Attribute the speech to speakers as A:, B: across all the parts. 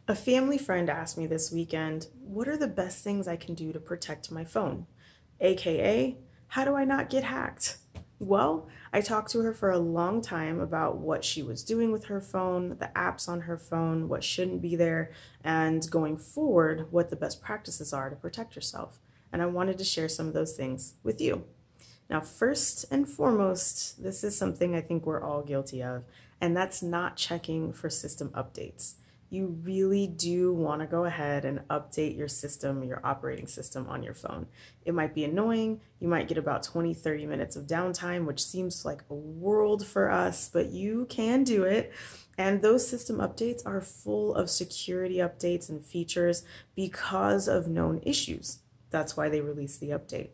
A: A family friend asked me this weekend, what are the best things I can do to protect my phone? AKA, how do I not get hacked? Well, I talked to her for a long time about what she was doing with her phone, the apps on her phone, what shouldn't be there, and going forward, what the best practices are to protect yourself. And I wanted to share some of those things with you. Now, first and foremost, this is something I think we're all guilty of, and that's not checking for system updates. You really do want to go ahead and update your system, your operating system on your phone. It might be annoying. You might get about 20-30 minutes of downtime, which seems like a world for us, but you can do it. And those system updates are full of security updates and features because of known issues. That's why they released the update.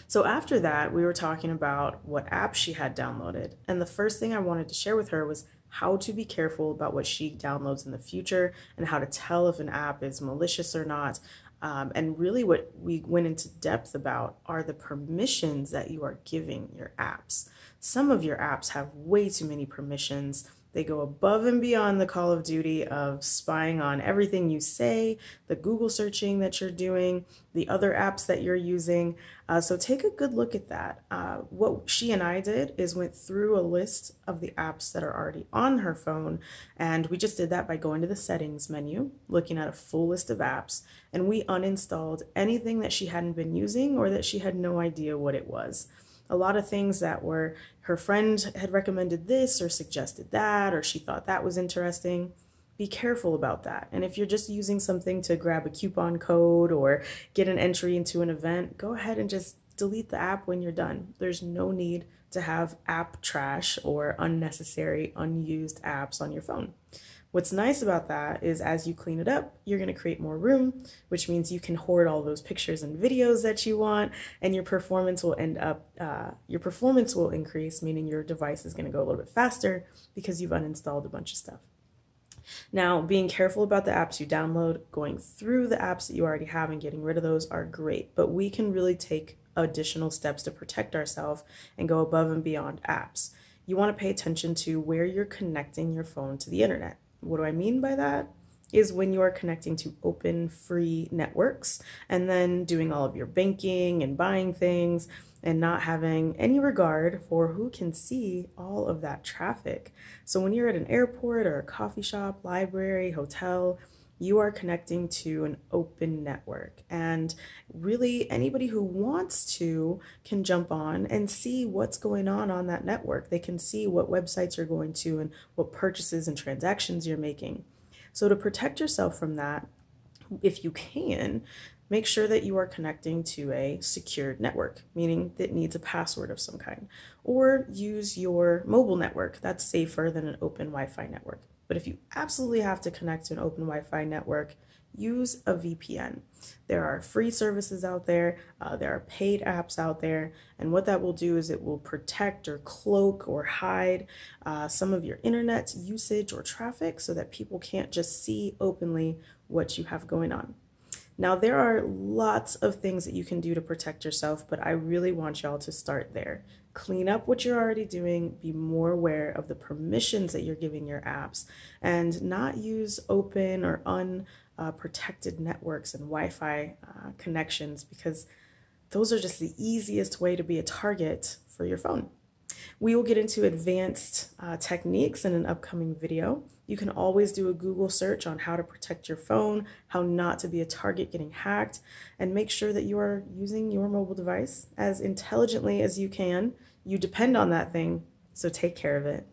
A: So after that, we were talking about what apps she had downloaded. And the first thing I wanted to share with her was how to be careful about what she downloads in the future and how to tell if an app is malicious or not. And really what we went into depth about are the permissions that you are giving your apps. Some of your apps have way too many permissions. They go above and beyond the Call of Duty of spying on everything you say, the Google searching that you're doing, the other apps that you're using. So take a good look at that. What she and I did is went through a list of the apps that are already on her phone. And we just did that by going to the settings menu, looking at a full list of apps, and we uninstalled anything that she hadn't been using or that she had no idea what it was. A lot of things that were her friend had recommended this or suggested that, or she thought that was interesting. Be careful about that. And if you're just using something to grab a coupon code or get an entry into an event, go ahead and just delete the app when you're done. There's no need to have app trash or unnecessary, unused apps on your phone. What's nice about that is as you clean it up, you're going to create more room, which means you can hoard all those pictures and videos that you want, and your performance will increase, meaning your device is going to go a little bit faster because you've uninstalled a bunch of stuff. Now, being careful about the apps you download, going through the apps that you already have and getting rid of those are great, but we can really take additional steps to protect ourselves and go above and beyond apps. You want to pay attention to where you're connecting your phone to the internet. What do I mean by that? Is when you are connecting to open, free networks and then doing all of your banking and buying things and not having any regard for who can see all of that traffic. So when you're at an airport or a coffee shop, library, hotel, you are connecting to an open network, and really anybody who wants to can jump on and see what's going on that network. They can see what websites you're going to and what purchases and transactions you're making. So to protect yourself from that, if you can, make sure that you are connecting to a secured network, meaning that needs a password of some kind, or use your mobile network. That's safer than an open Wi-Fi network. But if you absolutely have to connect to an open Wi-Fi network, use a VPN. There are free services out there, there are paid apps out there, and what that will do is it will protect or cloak or hide some of your internet usage or traffic so that people can't just see openly what you have going on. Now, there are lots of things that you can do to protect yourself, but I really want y'all to start there. Clean up what you're already doing, be more aware of the permissions that you're giving your apps, and not use open or unprotected networks and Wi-Fi connections, because those are just the easiest way to be a target for your phone. We will get into advanced techniques in an upcoming video. You can always do a Google search on how to protect your phone, how not to be a target getting hacked, and make sure that you are using your mobile device as intelligently as you can. You depend on that thing, so take care of it.